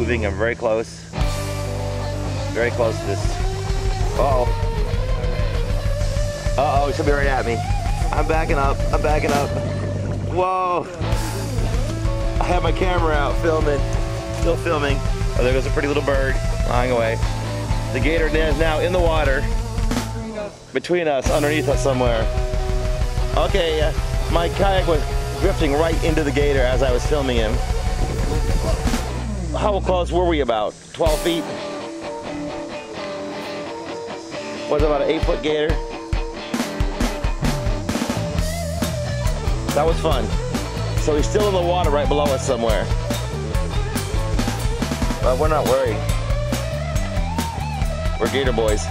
moving. I'm very close. Very close to this. Uh-oh. Uh-oh, he should be right at me. I'm backing up. I'm backing up. Whoa. I have my camera out filming. Still filming. Oh, there goes a pretty little bird flying away. The gator is now in the water. Between us, underneath us somewhere. Okay, my kayak was drifting right into the gator as I was filming him. How close were we about? 12 feet? Was it about an 8-foot gator? That was fun. So he's still in the water right below us somewhere. But we're not worried. We're gator boys.